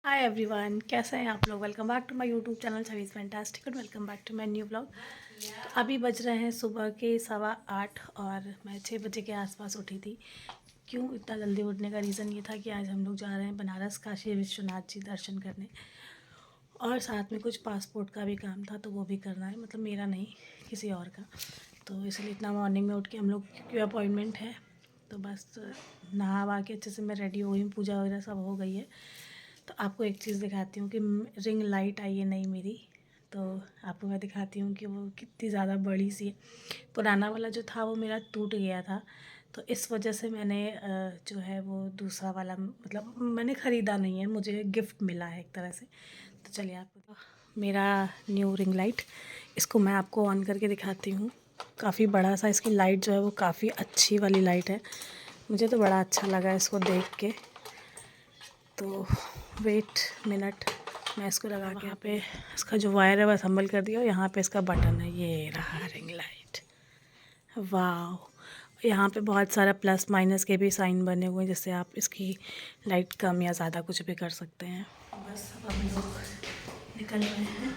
Hi everyone, कैसे हैं आप लोग। Welcome back to my YouTube channel Chhavi's fantastic and welcome back to my new vlog. तो अभी बज रहे हैं सुबह के 8:15 और मैं 6 बजे के आसपास उठी थी। क्यों इतना जल्दी उठने का रीज़न ये था कि आज हम लोग जा रहे हैं बनारस काशी विश्वनाथ जी दर्शन करने, और साथ में कुछ पासपोर्ट का भी काम था तो वो भी करना है, मतलब मेरा नहीं, किसी और का। तो इसलिए इतना मॉर्निंग में उठ के हम लोग की अपॉइंटमेंट है, तो बस नहा वहा के अच्छे से मैं रेडी हो गई हूँ, पूजा वगैरह सब हो गई है। तो आपको एक चीज़ दिखाती हूँ कि रिंग लाइट आई है नई मेरी, तो आपको मैं दिखाती हूँ कि वो कितनी ज़्यादा बड़ी सी है। पुराना वाला जो था वो मेरा टूट गया था, तो इस वजह से मैंने जो है वो दूसरा वाला, मतलब मैंने ख़रीदा नहीं है, मुझे गिफ्ट मिला है एक तरह से। तो चलिए आपको मेरा न्यू रिंग लाइट, इसको मैं आपको ऑन करके दिखाती हूँ। काफ़ी बड़ा सा इसकी लाइट जो है वो काफ़ी अच्छी वाली लाइट है, मुझे तो बड़ा अच्छा लगा इसको देख के। तो वेट मिनट, मैं इसको लगा के यहाँ पे इसका जो वायर है वो असम्बल कर दिया, और यहाँ पे इसका बटन है, ये रहा रिंग लाइट। वाह, यहाँ पे बहुत सारा प्लस माइनस के भी साइन बने हुए हैं, जिससे आप इसकी लाइट कम या ज़्यादा कुछ भी कर सकते हैं। बस अब हम लोग निकल रहे हैं।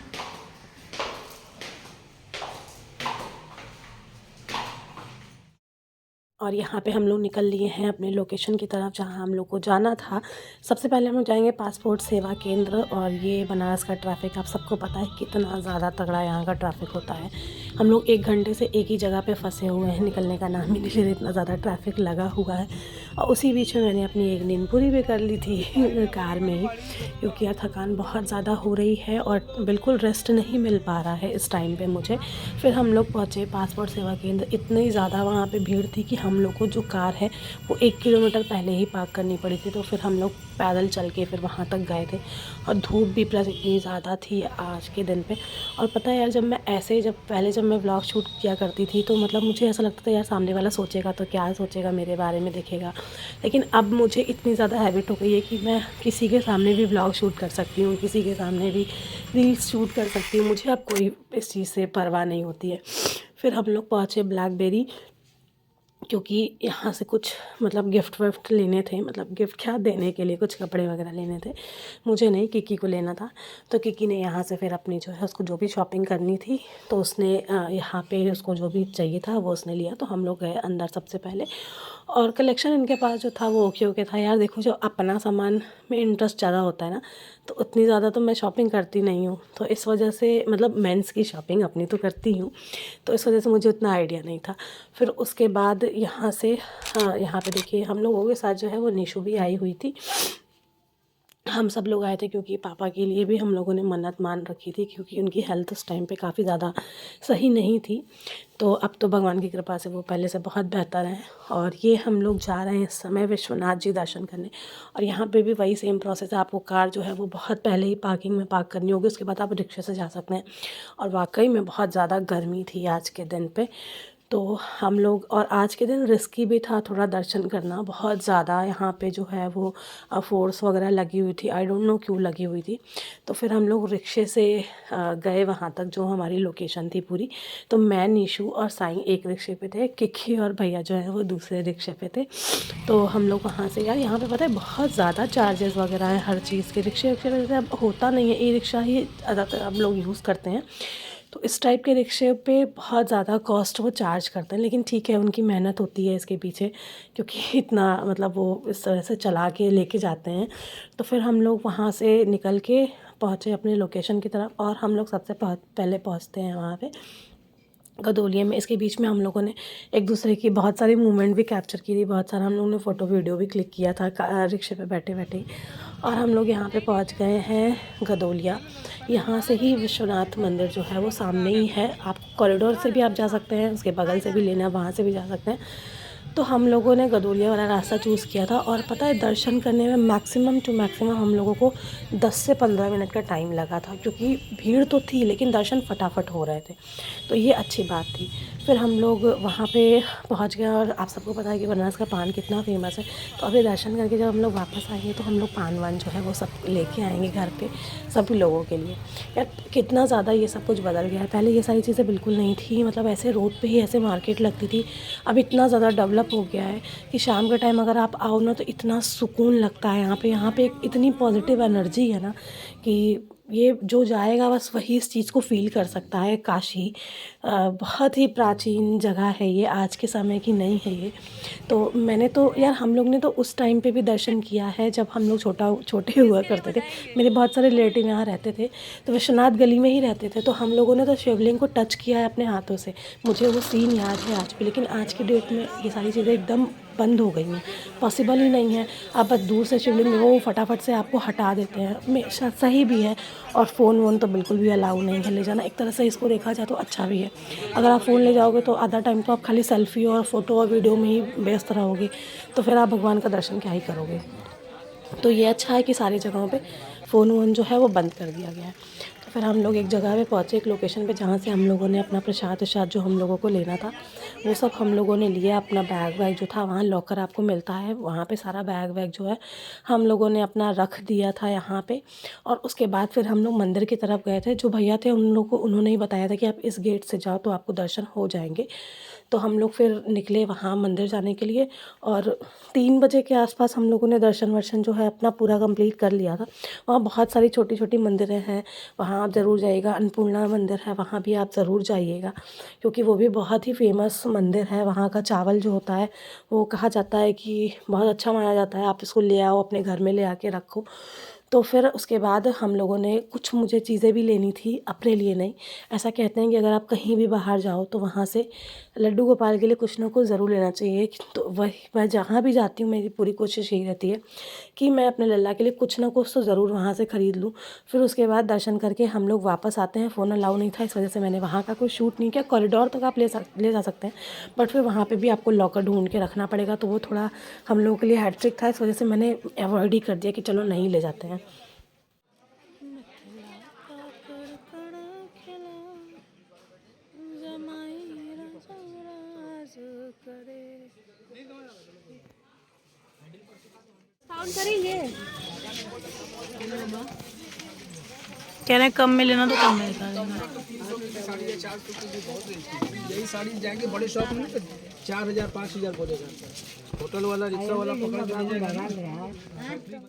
और यहाँ पे हम लोग निकल लिए हैं अपने लोकेशन की तरफ जहाँ हम लोग को जाना था। सबसे पहले हम लोग जाएंगे पासपोर्ट सेवा केंद्र, और ये बनारस का ट्रैफ़िक आप सबको पता है कितना ज़्यादा तगड़ा यहाँ का ट्रैफ़िक होता है। हम लोग 1 घंटे से एक ही जगह पे फंसे हुए हैं, निकलने का नाम ही नहीं ले रहे, इतना ज़्यादा ट्रैफ़िक लगा हुआ है। और उसी बीच में मैंने अपनी एक नींद पूरी भी कर ली थी कार में ही, क्योंकि यार थकान बहुत ज़्यादा हो रही है और बिल्कुल रेस्ट नहीं मिल पा रहा है इस टाइम पे मुझे। फिर हम लोग पहुँचे पासपोर्ट सेवा केंद्र, इतनी ज़्यादा वहाँ पे भीड़ थी कि हम लोग को जो कार है वो 1 किलोमीटर पहले ही पार्क करनी पड़ी थी। तो फिर हम लोग पैदल चल के फिर वहाँ तक गए थे, और धूप भी प्लस इतनी ज़्यादा थी आज के दिन पे। और पता है यार, जब मैं व्लॉग शूट किया करती थी तो मतलब मुझे ऐसा लगता था यार सामने वाला सोचेगा तो क्या सोचेगा, मेरे बारे में देखेगा। लेकिन अब मुझे इतनी ज़्यादा हैबिट हो गई है कि मैं किसी के सामने भी व्लॉग शूट कर सकती हूँ, किसी के सामने भी रील्स शूट कर सकती हूँ, मुझे अब कोई इस चीज़ से परवाह नहीं होती है। फिर हम लोग पहुँचे ब्लैकबेरी, क्योंकि यहाँ से कुछ मतलब गिफ्ट विफ्ट लेने थे, मतलब गिफ्ट क्या देने के लिए, कुछ कपड़े वगैरह लेने थे। मुझे नहीं, किकी को लेना था। तो किकी ने यहाँ से फिर अपनी जो है उसको जो भी शॉपिंग करनी थी तो उसने यहाँ पे उसको जो भी चाहिए था वो उसने लिया। तो हम लोग गए अंदर सबसे पहले, और कलेक्शन इनके पास जो था वो ओके ओके था यार। देखो, जो अपना सामान में इंटरेस्ट ज़्यादा होता है ना, तो उतनी ज़्यादा तो मैं शॉपिंग करती नहीं हूँ, तो इस वजह से मतलब मेंस की शॉपिंग अपनी तो करती हूँ, तो इस वजह से मुझे उतना आइडिया नहीं था। फिर उसके बाद यहाँ से, हाँ यहाँ पे देखिए हम लोगों के साथ जो है वो निशु भी आई हुई थी। हम सब लोग आए थे क्योंकि पापा के लिए भी हम लोगों ने मन्नत मान रखी थी, क्योंकि उनकी हेल्थ उस टाइम पे काफ़ी ज़्यादा सही नहीं थी। तो अब तो भगवान की कृपा से वो पहले से बहुत बेहतर हैं। और ये हम लोग जा रहे हैं इस समय विश्वनाथ जी दर्शन करने, और यहाँ पे भी वही सेम प्रोसेस है, आपको कार जो है वो बहुत पहले ही पार्किंग में पार्क करनी होगी, उसके बाद आप रिक्शे से जा सकते हैं। और वाकई में बहुत ज़्यादा गर्मी थी आज के दिन पे, तो हम लोग, और आज के दिन रिस्की भी था थोड़ा दर्शन करना, बहुत ज़्यादा यहाँ पे जो है वो फोर्स वगैरह लगी हुई थी, आई डोंट नो क्यों लगी हुई थी। तो फिर हम लोग रिक्शे से गए वहाँ तक जो हमारी लोकेशन थी पूरी। तो मैं, निशु और साईं एक रिक्शे पे थे, किक्की और भैया जो है वो दूसरे रिक्शे पे थे। तो हम लोग वहाँ से, यार यहाँ पे पता है बहुत ज़्यादा चार्जेस वगैरह हैं हर चीज़ के। रिक्शे वगैरह अब होता नहीं है, ई रिक्शा ही ज़्यादातर अब लोग यूज़ करते हैं। तो इस टाइप के रिक्शे पे बहुत ज़्यादा कॉस्ट वो चार्ज करते हैं, लेकिन ठीक है, उनकी मेहनत होती है इसके पीछे, क्योंकि इतना मतलब वो इस तरह से चला के लेके जाते हैं। तो फिर हम लोग वहाँ से निकल के पहुँचे अपने लोकेशन की तरफ, और हम लोग सबसे पहले पहुँचते हैं वहाँ पे गदोलिया में। इसके बीच में हम लोगों ने एक दूसरे की बहुत सारी मूवमेंट भी कैप्चर की थी, बहुत सारा हम लोगों ने फ़ोटो वीडियो भी क्लिक किया था रिक्शे पे बैठे बैठे। और हम लोग यहाँ पे पहुँच गए हैं गदोलिया। यहाँ से ही विश्वनाथ मंदिर जो है वो सामने ही है, आप कॉरिडोर से भी आप जा सकते हैं, उसके बगल से भी लेना, वहाँ से भी जा सकते हैं। तो हम लोगों ने गदोलिया वाला रास्ता चूज़ किया था, और पता है दर्शन करने में मैक्सिमम टू मैक्सिमम हम लोगों को 10 से 15 मिनट का टाइम लगा था, क्योंकि भीड़ तो थी लेकिन दर्शन फटाफट हो रहे थे, तो ये अच्छी बात थी। फिर हम लोग वहाँ पे पहुँच गए और आप सबको पता है कि बनारस का पान कितना फ़ेमस है। तो अभी दर्शन करके जब हम लोग वापस आएंगे तो हम लोग पान वान जो है वो सब लेके आएंगे घर पे सभी लोगों के लिए। यार कितना ज़्यादा ये सब कुछ बदल गया है, पहले ये सारी चीज़ें बिल्कुल नहीं थी, मतलब ऐसे रोड पे ही ऐसे मार्केट लगती थी। अब इतना ज़्यादा डेवलप हो गया है कि शाम के टाइम अगर आप आओ ना तो इतना सुकून लगता है यहाँ पे इतनी पॉजिटिव एनर्जी है ना कि ये जो जाएगा बस वही इस चीज़ को फ़ील कर सकता है। काशी बहुत ही प्राचीन जगह है ये, आज के समय की नहीं है ये। तो मैंने तो यार हम लोग ने तो उस टाइम पे भी दर्शन किया है जब हम लोग छोटे हुआ करते थे। मेरे बहुत सारे रिलेटिव यहाँ रहते थे, तो विश्वनाथ गली में ही रहते थे, तो हम लोगों ने तो शिवलिंग को टच किया है अपने हाथों से। मुझे वो सीन याद है आज भी, लेकिन आज की डेट में ये सारी चीज़ें एकदम बंद हो गई हैं, पॉसिबल ही नहीं है। आप बस दूर से शिवलिंग देखो वो फटाफट से आपको हटा देते हैं, सही भी है। और फ़ोन वोन तो बिल्कुल भी अलाउ नहीं है ले जाना, एक तरह से इसको देखा जाए तो अच्छा भी है। अगर आप फ़ोन ले जाओगे तो आधा टाइम तो आप खाली सेल्फ़ी और फ़ोटो और वीडियो में ही व्यस्त रहोगे, तो फिर आप भगवान का दर्शन क्या ही करोगे। तो ये अच्छा है कि सारी जगहों पे फ़ोन वोन जो है वो बंद कर दिया गया है। तो फिर हम लोग एक जगह पे पहुँचे, एक लोकेशन पे, जहाँ से हम लोगों ने अपना प्रसाद वरसाद जो हम लोगों को लेना था वो सब हम लोगों ने लिया। अपना बैग वैग जो था, वहाँ लॉकर आपको मिलता है, वहाँ पे सारा बैग वैग जो है हम लोगों ने अपना रख दिया था यहाँ पे। और उसके बाद फिर हम लोग मंदिर की तरफ गए थे। जो भैया थे उन लोग को उन्होंने ही बताया था कि आप इस गेट से जाओ तो आपको दर्शन हो जाएंगे। तो हम लोग फिर निकले वहाँ मंदिर जाने के लिए, और 3 बजे के आसपास हम लोगों ने दर्शन वर्शन जो है अपना पूरा कंप्लीट कर लिया था। वहाँ बहुत सारी छोटी छोटी मंदिरें हैं, वहाँ आप ज़रूर जाइएगा। अन्नपूर्णा मंदिर है, वहाँ भी आप ज़रूर जाइएगा, क्योंकि वो भी बहुत ही फेमस मंदिर है। वहाँ का चावल जो होता है वो कहा जाता है कि बहुत अच्छा माना जाता है, आप इसको ले आओ अपने घर में ले आके रखो। तो फिर उसके बाद हम लोगों ने कुछ, मुझे चीज़ें भी लेनी थी अपने लिए नहीं। ऐसा कहते हैं कि अगर आप कहीं भी बाहर जाओ तो वहाँ से लड्डू गोपाल के लिए कुछ ना कुछ ज़रूर लेना चाहिए। तो वही मैं जहाँ भी जाती हूँ मेरी पूरी कोशिश यही रहती है कि मैं अपने लल्ला के लिए कुछ ना कुछ तो ज़रूर वहाँ से ख़रीद लूँ। फिर उसके बाद दर्शन करके हम लोग वापस आते हैं। फ़ोन अलाउ नहीं था, इस वजह से मैंने वहाँ का कोई शूट नहीं किया। कॉरिडोर तक आप ले जा सकते हैं, बट फिर वहाँ पे भी आपको लॉकर ढूंढ के रखना पड़ेगा, तो वो थोड़ा हम लोगों के लिए हैट्रिक था। इस वजह से मैंने अवॉइड ही कर दिया कि चलो नहीं ले जाते हैं। कह रहे कम में लेना तो कम में दिखा देना। यही साड़ी जाएंगे बड़े शॉप में तो 4,000 5,000 बोलेगा। होटल वाला रिक्शा वाला पकड़ के जाएगा।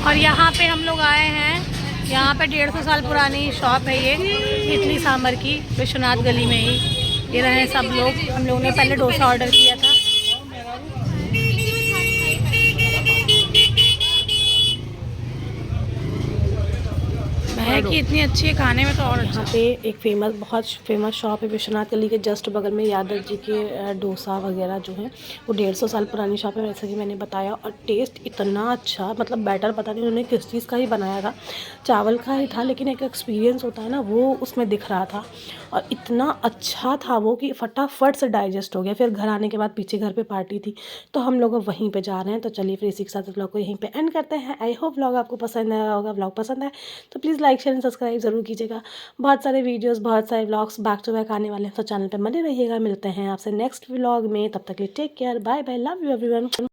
और यहाँ पे हम लोग आए हैं, यहाँ पे 150 साल पुरानी शॉप है ये, इडली सांभर की, विश्वनाथ गली में ही। ये रहे सब लोग, हम लोगों ने पहले डोसा ऑर्डर किया था। है कि इतनी अच्छी है खाने में तो और यहाँ पे एक बहुत फेमस शॉप है विश्वनाथ गली के जस्ट बगल में, यादव जी के डोसा वगैरह जो है वो 150 साल पुरानी शॉप है, जैसा कि मैंने बताया। और टेस्ट इतना अच्छा, मतलब बैटर पता नहीं उन्होंने किस चीज़ का ही बनाया था, चावल का ही था, लेकिन एक एक्सपीरियंस होता है ना वो उसमें दिख रहा था। और इतना अच्छा था वो कि फटाफट से डाइजेस्ट हो गया। फिर घर आने के बाद पीछे घर पे पार्टी थी, तो हम लोग अब वहीं पे जा रहे हैं। तो चलिए फिर इसी के साथ व्लॉग को यहीं पे एंड करते हैं। आई होप व्लॉग आपको पसंद आया होगा। व्लॉग पसंद आए तो please like share and subscribe ज़रूर कीजिएगा। बहुत सारे वीडियोस, बहुत सारे व्लॉग्स बैक टू बैक आने वाले हैं, तो चैनल पर बने रहिएगा। मिलते हैं आपसे नेक्स्ट व्लॉग में, तब तक के लिए take care, bye bye, love you everyone.